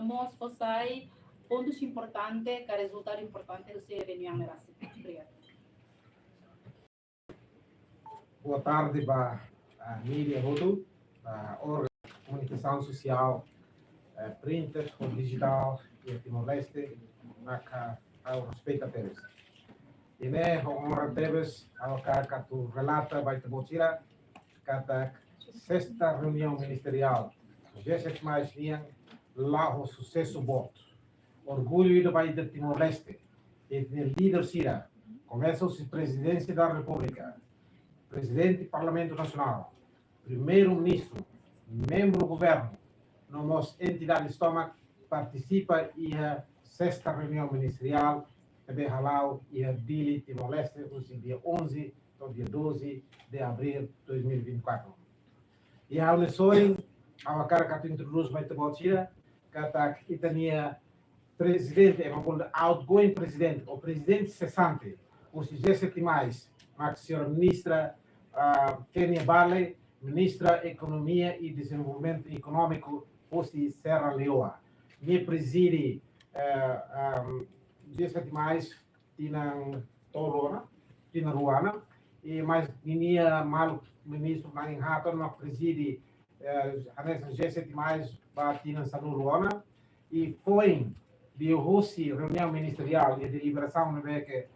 nós fossai pontos importantes, que resultado importante dessa reunião na Obrigada. Boa tarde para a mídia toda, a comunicação social, printer, digital e Timor-Leste, ao respeito a teus. E né, honra teus, ao que tu relata, vai te mostrar, que a sexta reunião ministerial, G7 mais linha, lá o sucesso bom. Orgulho do país de Timor-Leste, e de líder Sira, começa a presidência da República, presidente do Parlamento Nacional, primeiro-ministro, membro do governo, nossa entidade estômago, participa e a sexta reunião ministerial, de Halau e a Dili Timor-Leste, dia 11 ao dia 12 de abril de 2024. E a Unesoi, a cara que introduz vai te mostrar, que tinha presidente, é uma outgoing presidente, o presidente cessante, o G7 mais, a senhora ministra Kenya Barley, ministra da Economia e Desenvolvimento Econômico, de Serra Leoa. Me preside G7 mais, tinha Torona, tinha Ruana, e mais tinha mal ministro Manin Haton, mas preside a G7 mais, tinha Sanu Ruana, e foi de Rússia, reunião ministerial e deliberação no que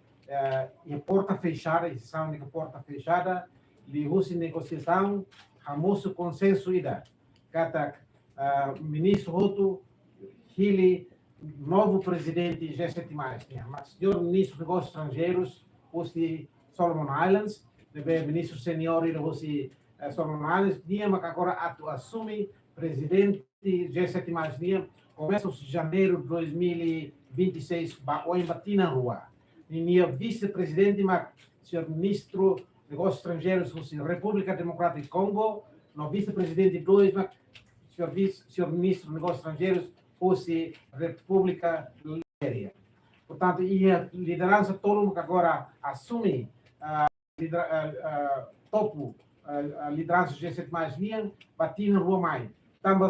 em porta fechada, sessão de porta fechada, de Rússia negociação, famoso consenso ida. Kata ministro Roto, Hili, novo presidente G7+, senhor ministro de Negócios Estrangeiros, de Solomon Islands, ministro senior de Rússia Solomon Islands, dia mas agora assume presidente G7+, começa de janeiro de 2026, em Batina Rua. E vice-presidente, senhor ministro de Negócios Estrangeiros, República Democrática do Congo, no vice-presidente 2, senhor ministro de Negócios Estrangeiros, fosse República Libéria. Portanto, e a liderança toda que agora assume topo a liderança G7+, Batina Rua Mai. Também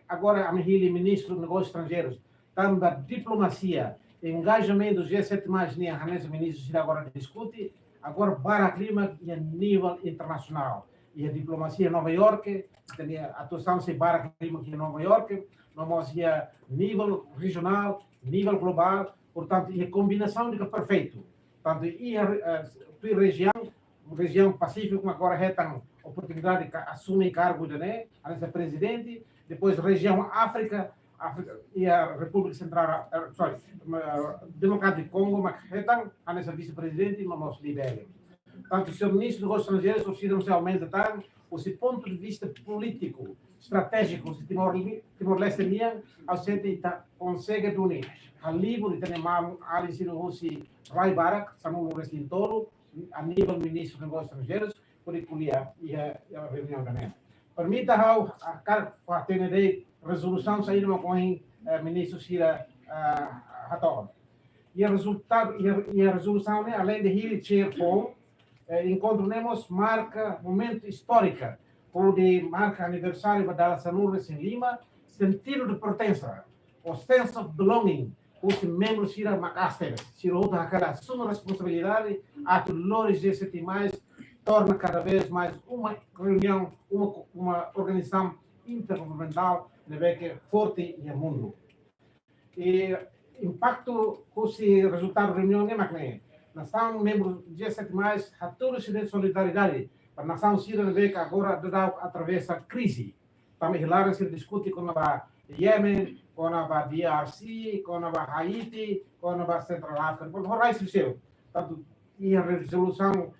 agora a ministro de Negócios Estrangeiros, também diplomacia, engajamento do G7+, a ministro agora discute, agora para o clima a nível internacional. E a diplomacia em Nova York, a atuação se para o clima em Nova York, nós a nível regional, nível global, portanto, e a combinação de perfeito. Portanto, e a região Pacífico, agora tem oportunidade de assumir cargo de presidente, depois região África e a República Central, Democrática do Congo, mas tem a vice-presidente e a Libéria. Portanto, o senhor ministro dos Negócios Estrangeiros, oficialmente, o seu ponto de vista político, estratégico, de Timor-Leste, consegue unir a livre de ter ali sido o Rai Barak, Samuel Restintoro, a nível ministro dos Negócios Estrangeiros, por escolher a reunião também. Permita a cara ter resolução saída com o ministro Sira Hator. E a resolução, além de ir chair com, encontramos marca momento histórico, onde marca aniversário da Sanurres em Lima, sentido de pertença, o sense of belonging, os membros Sira Macaster, Sira outra cara assume responsabilidade, a Dolores G7+, torna cada vez mais uma reunião, uma organização intergovernamental forte no mundo. E impacto com esse resultado da reunião é nação membro do G7+, a todos de solidariedade para a nação síria que agora atravessa a crise. Também lá se discute com a Iêmen, com a DRC, com a Haiti, com a Central África, por horizon seu. Tanto e a resolução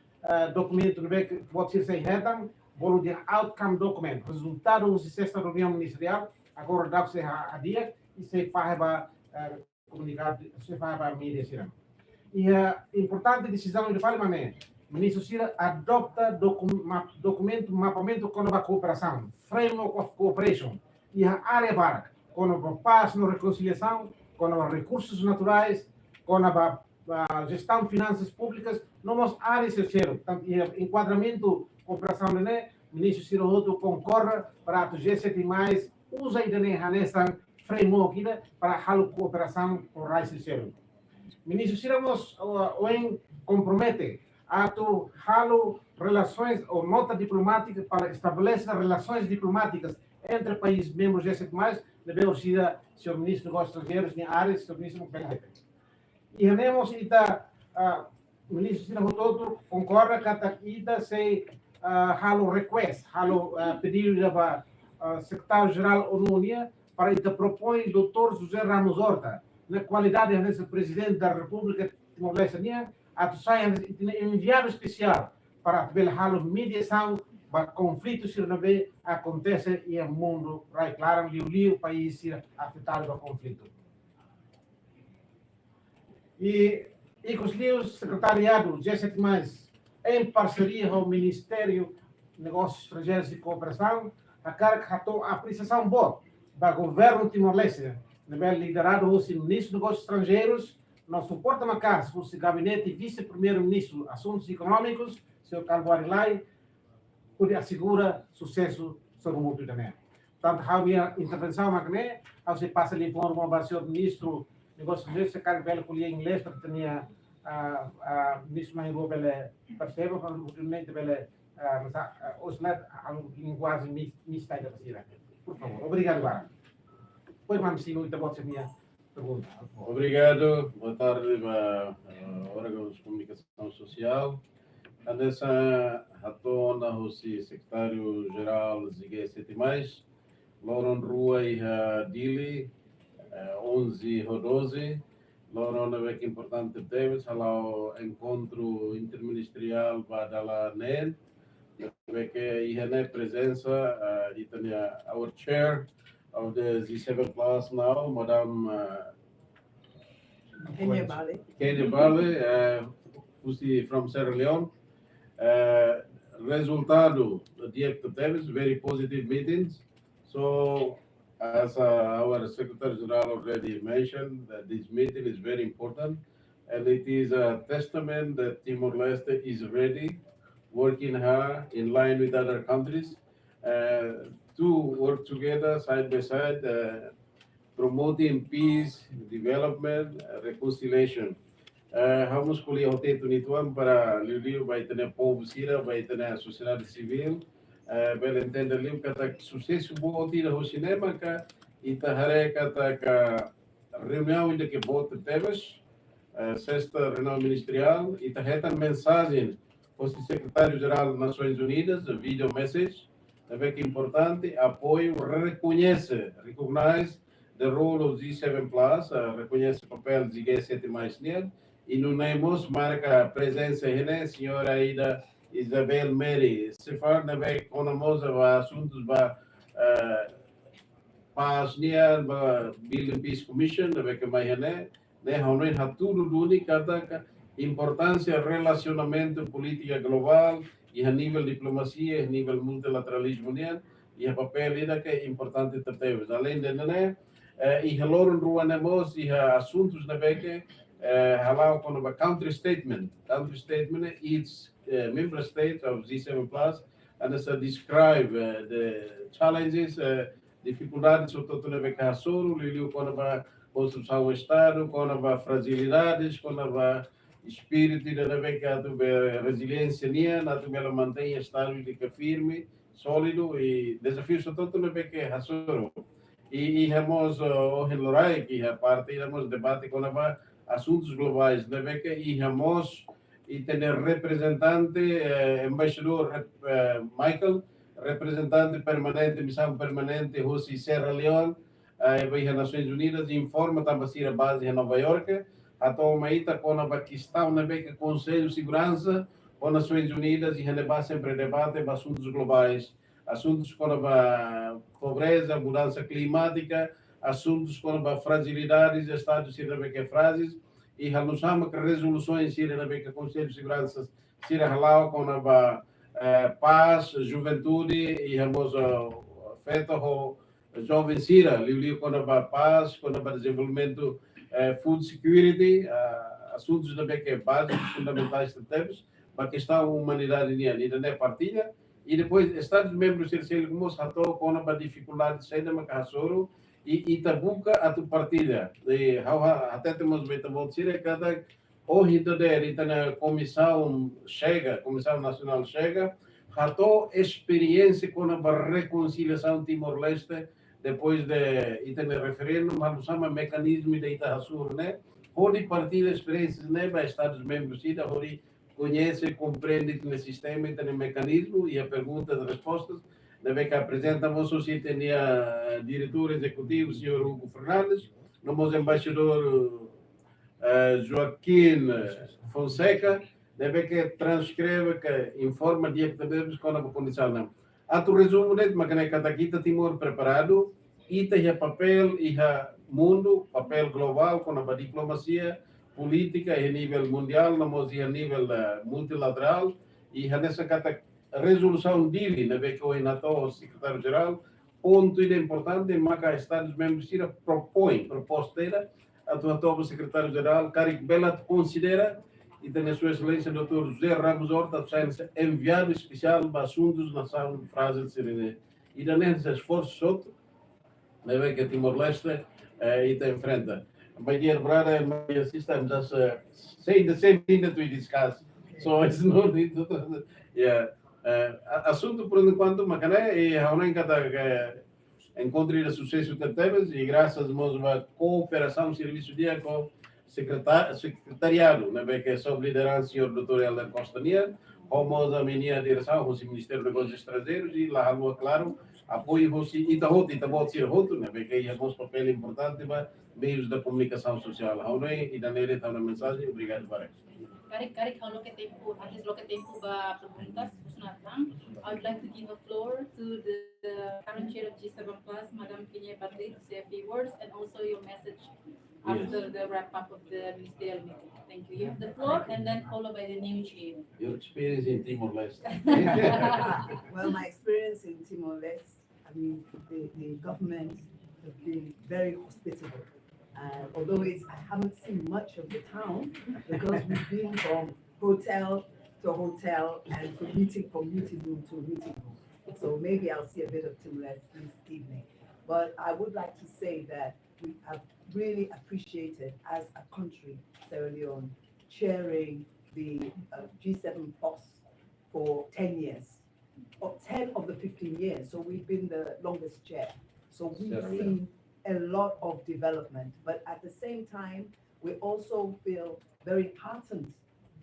documento que pode ser retam, bolo de outcome document, resultado da sexta reunião ministerial, agora dá-se a dia e se faz para comunicar, se faz para a mídia. E a importante decisão do Parlamento, o ministro Sira adopta documento, mapeamento com a cooperação, framework of cooperation, e a área VARC, com a paz e reconciliação, com os recursos naturais, com a gestão de finanças públicas, nós áreas terceiro, enquadramento, cooperação, o ministro Sira Roto concorre para o G7+, usa a nessa framework para a cooperação com o Rais Cero. Ministro, Siramos hoje compromete a tu halo relações ou nota diplomática para estabelecer relações diplomáticas entre países membros G7+, devemos ser o ministro dos Estrangeiros em áreas, o ministro Mukbel. E temos ministro Siramos todo concorda que ita se halo request, halo pedido da secretário-geral ONU para ita propõe Dr. José Ramos Horta, na qualidade de presidente da República Timor-Leste, a enviado especial para a mediação para conflitos que acontecem no mundo, claro, e o país afetado pelo conflito. E com os secretariado G7+, em parceria com o Ministério de Negócios Estrangeiros e Cooperação, a apreciação boa do governo Timor-Leste, liderado pelo ministro dos Negócios Estrangeiros, não suporta mais o gabinete vice-primeiro-ministro Assuntos Econômicos, Sr. Calvo Arilai, por assegurar sucesso sobre o mundo também. Portanto, a minha intervenção aqui, você passa ali por uma senhor ministro dos Negócios Estrangeiros, se quer ver com em inglês, para que tenha ministro Mahiru Bele perceba, para oportunamente Bele oscilar a linguagem mista da Brasília. Por favor, obrigado, Lara. Depois vamos seguir a minha pergunta. Obrigado, boa tarde para órgãos de comunicação social. Nessa ratona, o secretário-geral do G7+, Loron Rua e Dili, 11 ou 12. Loron é que importante teve, o encontro interministerial para a NED, que é a presença, e também our chair of the G7 Plus now, Madame Kenya Bali. Kenya Bali, who's from Sierra Leone. Resultado do dia que tivemos, very positive meetings. So, as our Secretary General already mentioned, that this meeting is very important, and it is a testament that Timor-Leste is ready, working hard in line with other countries, to work together side by side, promoting peace, development, reconciliation. Vamos escolher o teto nituam para o vai ter povo sira, vai ter a sociedade civil, vai entender ali que sucesso bom tira o cinema que itahare que reunião ainda que voto temos, sexta reunião ministerial, itaheta mensagem ao secretário-geral das Nações Unidas, video message, é que importante apoio, reconhece, recognize the role of G7+, reconhece o papel de G7+, nele, e no temos marca a presença da senhora Aida Isabel Mary, se fala também com a assuntos para paz, para Building Peace Commission, também que mais né, há tudo do cada importância relacionamento política global e a nível diplomacia, a nível multilateralismo e o papel que é importante também. Além de né, e Loron Rua nemos e assuntos também que allow kind of a country statement. Country statement each member state of G7 Plus and as describe the challenges, dificuldades sobre todo o que soro, liu quando vai construção do estado, quando vai fragilidades, quando vai espírito da que a resiliência nia, na tu ela mantém estável de que firme, sólido e desafios sobre todo o que soro. E temos o Henlorai que a parte temos debate quando vai assuntos globais, e temos e tem representante, embaixador Michael, representante permanente, missão permanente, Rússia Sierra Leone, e as Nações Unidas, informa também a base em Nova York, a toma ita com a questão que Conselho de Segurança, com as Nações Unidas, e a sempre debate assuntos globais, assuntos com a pobreza, mudança climática, assuntos com fragilidades, estados que frases, e anunciamos que resoluções que o Conselho de Segurança se com a paz, juventude, e temos feito o jovem Sira, com a paz, com o desenvolvimento, food security, assuntos que básicos, fundamentais que temos, para a questão humanidade e partilha, e depois Estados membros com a dificuldade de sair da Macassoro, Itabuca a tu partida. E até temos bem também dizer cada hoje toda na comissão chega, comissão nacional chega, já tô experiência com a reconciliação Timor-Leste depois de itene referendo, mas chama mecanismo de Itahassur, né? Onde partilha experiências, né? Para Estados membros, onde conhece, compreende o sistema, tem mecanismo e a perguntas e respostas. Deve que apresenta a sociedade tinha diretor executivo, senhor Hugo Fernandes, nosso embaixador Joaquim Fonseca, deve que transcreve, que informa de que devemos com a condição. Não. A tu resumo, né, mas que cada aqui Timor preparado, e tem papel e mundo, papel global com a diplomacia política a nível mundial, a nível multilateral, e nessa cata resolução dele, né, que o Nato, secretário-geral, ponto importante, mas que Estados membros propõe proposta a tua secretário-geral, Karik Belat considera, e tem a sua excelência, Dr. José Ramos Horta, enviado especial para assuntos na frase de Serene. E da nesse esforço, outro, né, que Timor-Leste e te enfrenta. My dear brother and my dear sister, I'm just saying the same thing that we discussed. So it's no need to, yeah. Assunto por enquanto, mas é a única encontre de sucesso que temos e graças a cooperação serviço dia com secretariado, né, que é sob liderança do senhor Dr. Helder Costanha, como a minha direção, o Ministério dos Negócios Estrangeiros e lá, claro, apoio você e tá bom ser roto, né, que é um papel importante para meios da comunicação social. E da nele está uma mensagem, obrigado para Karik, kalau ke tempo, akhir lo ke tempo ba perguntas Usnatang, I would like to give a floor to the current chair of G7 Plus, Madam Kinya Patrick, to say a few words and also your message after the wrap up of the ministerial meeting. Thank you. You have the floor and then followed by the new chair. Your experience in Timor-Leste. Well, my experience in Timor-Leste, I mean, the government have been very hospitable. Although I haven't seen much of the town because we've been from hotel to hotel and from meeting room to meeting room. So maybe I'll see a bit of Timor-Leste this evening. But I would like to say that we have really appreciated as a country, Sierra Leone, chairing the G7 Plus for 10 years, or 10 of the 15 years. So we've been the longest chair. So we've seen a lot of development, but at the same time, we also feel very heartened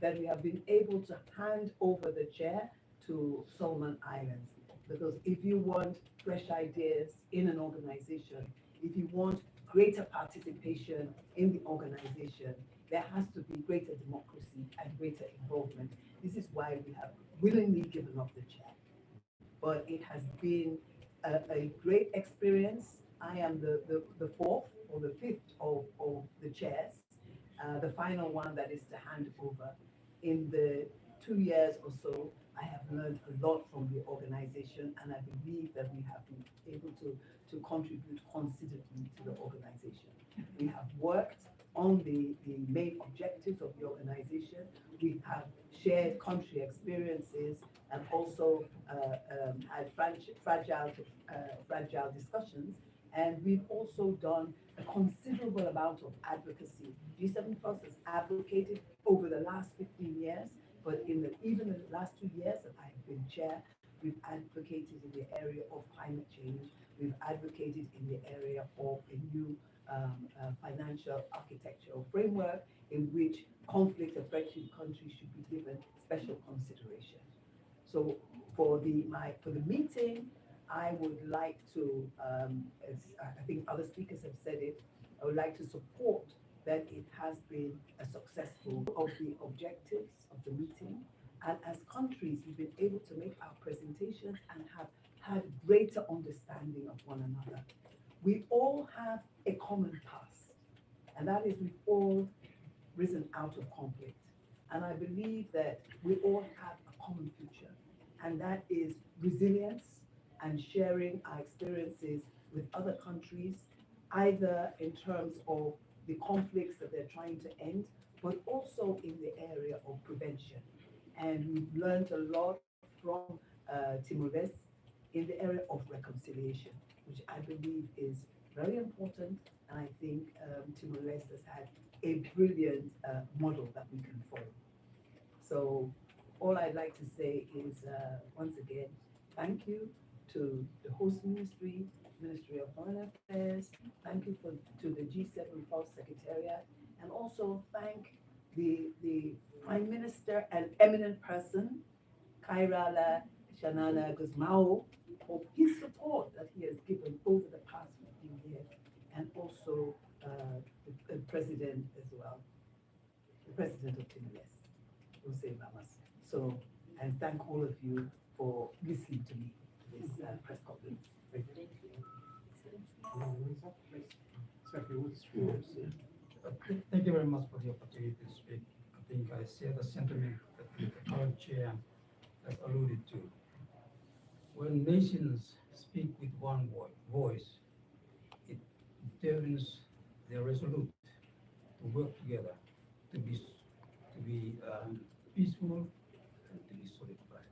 that we have been able to hand over the chair to Solomon Islands. Because if you want fresh ideas in an organization, if you want greater participation in the organization, there has to be greater democracy and greater involvement. This is why we have willingly given up the chair. But it has been a great experience. I am the fourth or the fifth of the chairs, the final one that is to hand over. In the 2 years or so, I have learned a lot from the organization, and I believe that we have been able to contribute considerably to the organization. We have worked on the main objectives of the organization. We have shared country experiences and also had fragile discussions. And we've also done a considerable amount of advocacy. G7 Plus has advocated over the last 15 years, but even in the last 2 years that I've been chair, we've advocated in the area of climate change. We've advocated in the area of a new financial architectural framework in which conflict-affected countries should be given special consideration. So for the meeting, I would like to, as I think other speakers have said it, I would like to support that it has been a successful of the objectives of the meeting. And as countries, we've been able to make our presentations and have had greater understanding of one another. We all have a common past, and that is we've all risen out of conflict. And I believe that we all have a common future, and that is resilience and sharing our experiences with other countries, either in terms of the conflicts that they're trying to end, but also in the area of prevention. And we've learned a lot from Timor-Leste in the area of reconciliation, which I believe is very important, and I think Timor-Leste has had a brilliant model that we can follow. So all I'd like to say is, once again, thank you to the host ministry, Ministry of Foreign Affairs, thank you to the G7 Plus Secretariat, and also thank the Prime Minister and eminent person, Kairala Shanana Guzmao, for his support that he has given over the past 15 years, and also the President as well, the President of Timor-Leste, Jose Bamas. So, and thank all of you for listening to me, this press conference. Thank you. Thank you very much for the opportunity to speak. I think I share the sentiment that the current chair has alluded to. When nations speak with one voice, it determines their resolute to work together to be peaceful and to be solidified.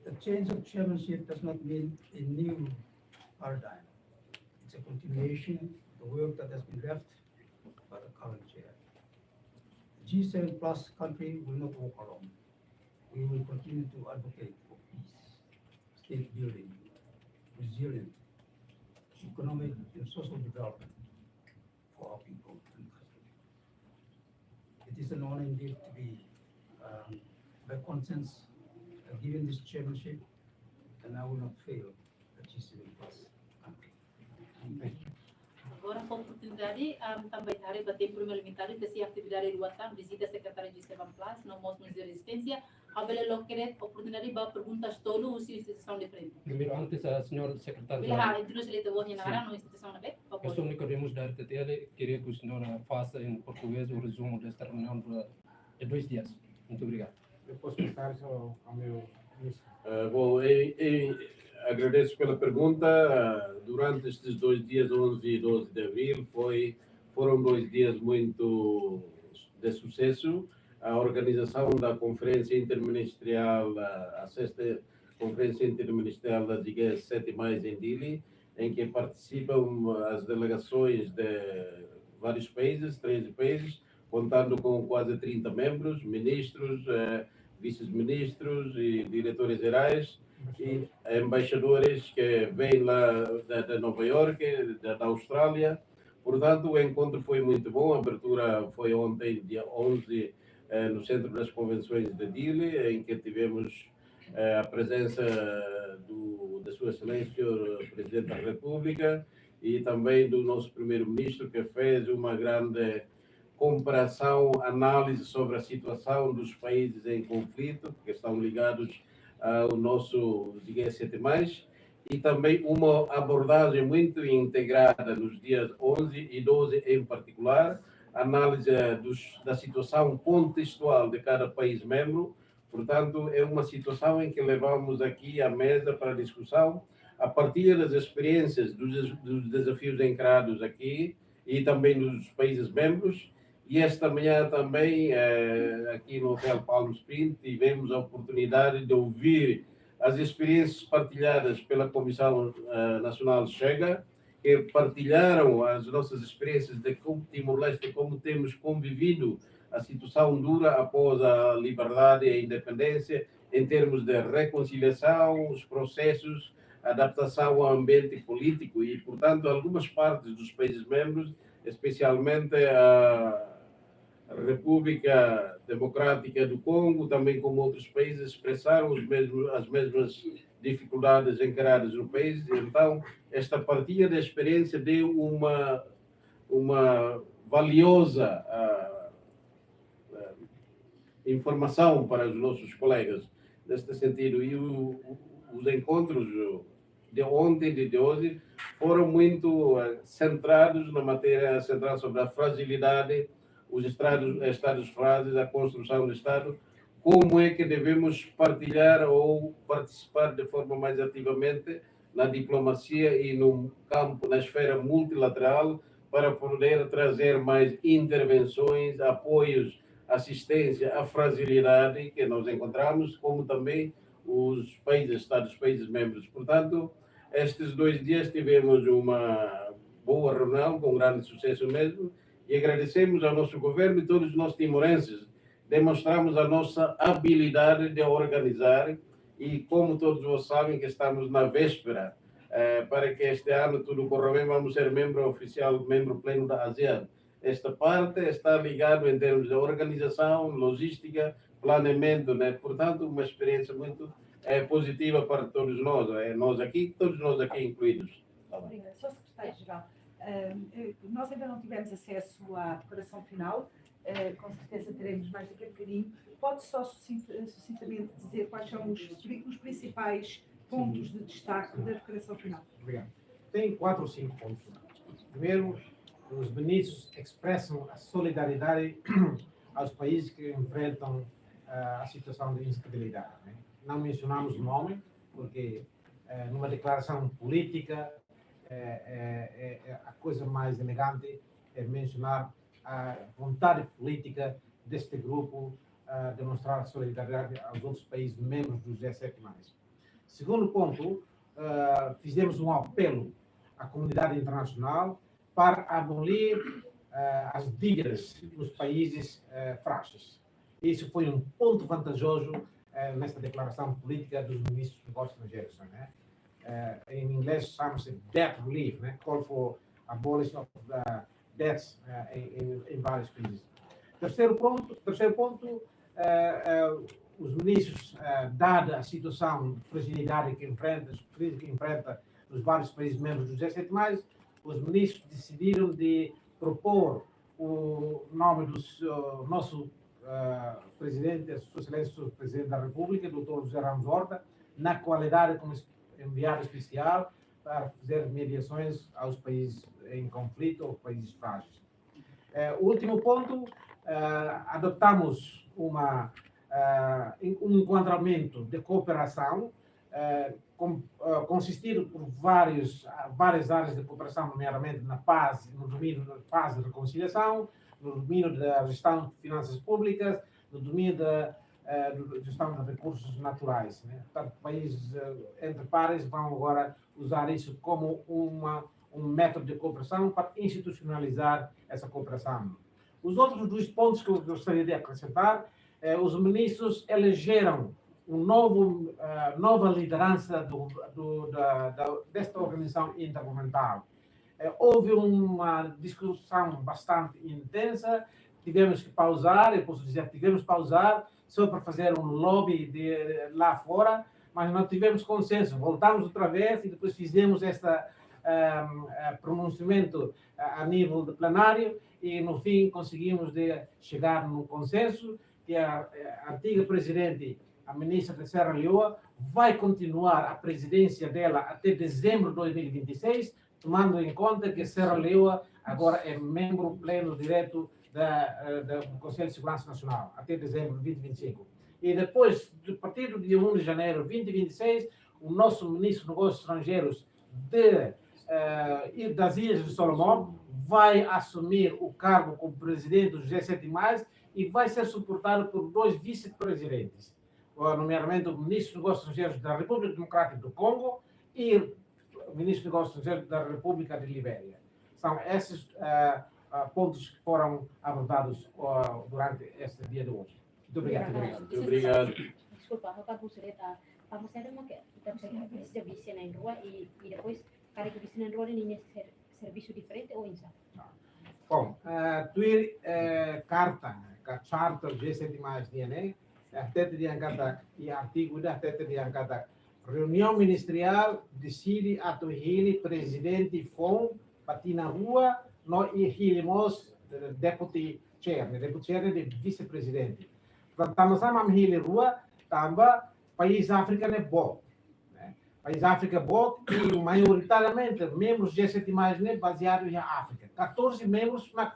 The change of chairmanship does not mean a new paradigm. It's a continuation of the work that has been left by the current chair. The G7 plus country will not walk alone. We will continue to advocate for peace, state building, resilient, economic and social development for our people and country. It is an honor indeed to be by consensus given this chairmanship, and I will not fail the G7 plus country. Thank you. Agora, com a oportunidade, também darei para tempo parlamentar, dessa atividade do ATAM, visita secretária de G7 Plus, não mostra de resistência, a bela querer oportunidade para perguntas todo o instituição diferente. Primeiro, antes, a senhora secretária, Bila, introduz ele de hoje na no instituição na vez, por eu sou favor. Nicodemos da RTTL, queria que a senhora faça em português o resumo desta reunião de 2 dias. Muito obrigado. Eu posso passar isso ao meu ministro. Bom, agradeço pela pergunta. Durante estes 2 dias, 11 e 12 de abril, foram 2 dias muito de sucesso. A organização da Conferência Interministerial, a 6ª Conferência Interministerial das IGES 7+, em Dili, em que participam as delegações de vários países, 13 países, contando com quase 30 membros, ministros, vice-ministros e diretores gerais, e embaixadores que vêm lá de Nova Iorque, da Austrália. Portanto, o encontro foi muito bom. A abertura foi ontem, dia 11, no Centro das Convenções de Dili, em que tivemos a presença da Sua Excelência, o Presidente da República, e também do nosso Primeiro-Ministro, que fez uma grande comparação, análise sobre a situação dos países em conflito, que estão ligados ao nosso G7+, e também uma abordagem muito integrada nos dias 11 e 12 em particular, análise da situação contextual de cada país membro. Portanto, é uma situação em que levamos aqui à mesa para discussão, a partir das experiências, dos desafios encarados aqui e também nos países membros. E esta manhã também, aqui no Hotel Palm Springs, tivemos a oportunidade de ouvir as experiências partilhadas pela Comissão Nacional Chega, que partilharam as nossas experiências de como Timor-Leste, como temos convivido a situação dura após a liberdade e a independência, em termos de reconciliação, os processos, adaptação ao ambiente político e, portanto, algumas partes dos países membros, especialmente a República Democrática do Congo, também como outros países, expressaram as mesmas dificuldades encaradas no país. Então, esta partilha de experiência deu uma valiosa informação para os nossos colegas neste sentido. E os encontros de ontem e de hoje foram muito centrados na matéria central sobre a fragilidade, os estados frágeis, a construção do Estado, como é que devemos partilhar ou participar de forma mais ativamente na diplomacia e no campo, na esfera multilateral, para poder trazer mais intervenções, apoios, assistência à fragilidade que nós encontramos, como também os países membros. Portanto, Estes 2 dias tivemos uma boa reunião, com grande sucesso mesmo, e agradecemos ao nosso governo e todos nós timorenses. Demonstramos a nossa habilidade de organizar e, como todos vocês sabem, que estamos na véspera para que este ano tudo corra bem, vamos ser membro oficial, membro pleno da ASEAN. Esta parte está ligado em termos de organização, logística, planeamento, né? Portanto, uma experiência muito positiva para todos nós, todos nós aqui incluídos. Obrigada. Sr. Secretário-Geral, nós ainda não tivemos acesso à declaração final, com certeza teremos mais daqui a bocadinho. Pode só sucintamente dizer quais são os principais pontos de destaque da declaração final? Obrigado. Tem 4 ou 5 pontos. Primeiro, os ministros expressam a solidariedade aos países que enfrentam a situação de instabilidade. Né? Não mencionamos o nome, porque numa declaração política, a coisa mais elegante é mencionar a vontade política deste grupo demonstrar solidariedade aos outros países membros do G7+. Segundo ponto, fizemos um apelo à comunidade internacional para abolir as dívidas dos países frágeis. Isso foi um ponto vantajoso nesta declaração política dos ministros dos negócios estrangeiros. Né? Em inglês chama-se debt relief, né? Call for abolition of debts em vários países. Terceiro ponto, os ministros, dada a situação de fragilidade que enfrenta os vários países membros do G7+, os ministros decidiram de propor o nome do nosso presidente, Sua Excelência, o Presidente da República, Dr. José Ramos Horta, na qualidade como enviado especial para fazer mediações aos países em conflito ou países frágeis. Último ponto, adotamos um enquadramento de cooperação consistido por várias áreas de cooperação, nomeadamente na paz, no domínio da paz e reconciliação, no domínio da gestão de finanças públicas, no domínio da gestão de recursos naturais. Né? Portanto, países entre pares vão agora usar isso como um método de cooperação para institucionalizar essa cooperação. Os outros 2 pontos que eu gostaria de acrescentar, os ministros elegeram nova liderança desta organização intergovernamental. Houve uma discussão bastante intensa, tivemos que pausar, eu posso dizer que tivemos que pausar só para fazer um lobby lá fora, mas não tivemos consenso. Voltamos outra vez e depois fizemos este pronunciamento a nível de plenário e, no fim, conseguimos chegar no consenso que a antiga presidente, a ministra de Serra Leoa, vai continuar a presidência dela até dezembro de 2026, tomando em conta que Serra Leoa agora é membro pleno direto do Conselho de Segurança Nacional, até dezembro de 2025. E depois, a partir do dia 1 de janeiro de 2026, o nosso ministro dos Negócios Estrangeiros das Ilhas de Salomão vai assumir o cargo como presidente do G7+, e vai ser suportado por 2 vice-presidentes, nomeadamente o ministro dos Negócios Estrangeiros da República Democrática do Congo e o ministro dos Negócios Estrangeiros da República de Libéria. São esses pontos que foram abordados durante este dia de hoje. Muito obrigado. Muito obrigado. Desculpa, Pak Busreta, vamos ter uma que precisa visita em rua e depois, cada que visita em rua, nem serviço diferente ou isso? Bom, tuir carta charter G7+, né? Até diangkat e artigo da até diangkat reunião ministerial decide atuhili presidente FOM patina rua no ihilimos deputy chair de vice-presidente. Portanto, sama-sama mahili rua tambah país África né bom. País África bom e maioritariamente membros G7+, né, baseados em África. 14 membros na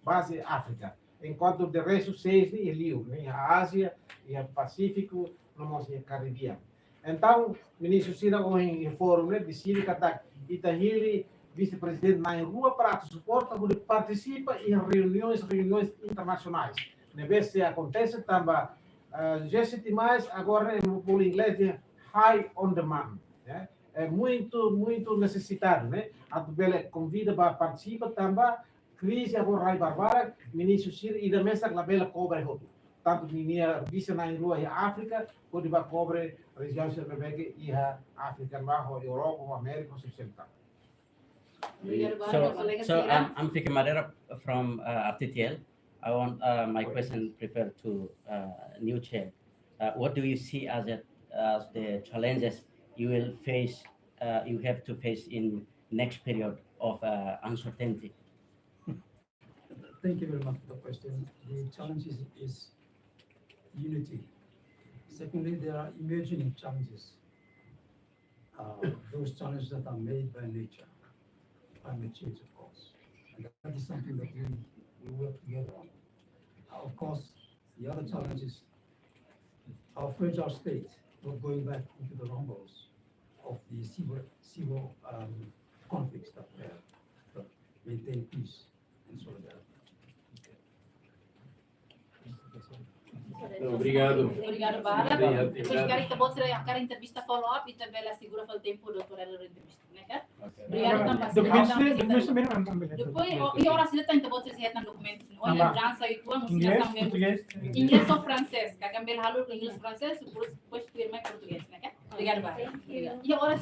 base África, enquanto de resto 6 em Rio, em Ásia e Pacífico, no Caribe. Então, o ministro Cida em fórum decide que Itahili, vice-presidente na rua, para suporte, participa em reuniões internacionais. Na vez se acontece também G7+, agora em inglês de high on demand. é muito necessitado, né? A Bela convida para participar também, crise agora Rai Barbara, ministro Sir e da mesa que a Bela cobre outro. Tanto minha visa na rua e África, pode para cobre região de Rebeca e a África, ou Europa, ou América, ou Central. Obrigado, Bárbara. So, Colega so Sira. I'm Fiki Madera from RTTL. I want my question referred to new chair. What do you see as the challenges you will face, you have to face in next period of uncertainty? Thank you very much for the question. The challenge is unity. Secondly, there are emerging challenges. Those challenges that are made by nature, climate change, of course. And that is something that we work together on. Of course, the other challenge is our fragile state, not going back into the rumbles of the civil conflicts that we have, to maintain peace and solidarity. Obrigado. Obrigado, Bárbara. Obrigado. Depois quero entrevista follow-up e também a segura o tempo do doutor ela entrevista, né? Obrigado também. Documentos também não também. Depois, e agora se tem também vocês retam documentos. Olha, lembrança e tua música Inglês, também. português. Inglês ou francês, que a Gambel halu inglês francês, depois firma em português, né? Obrigado, Bárbara. Thank you. E agora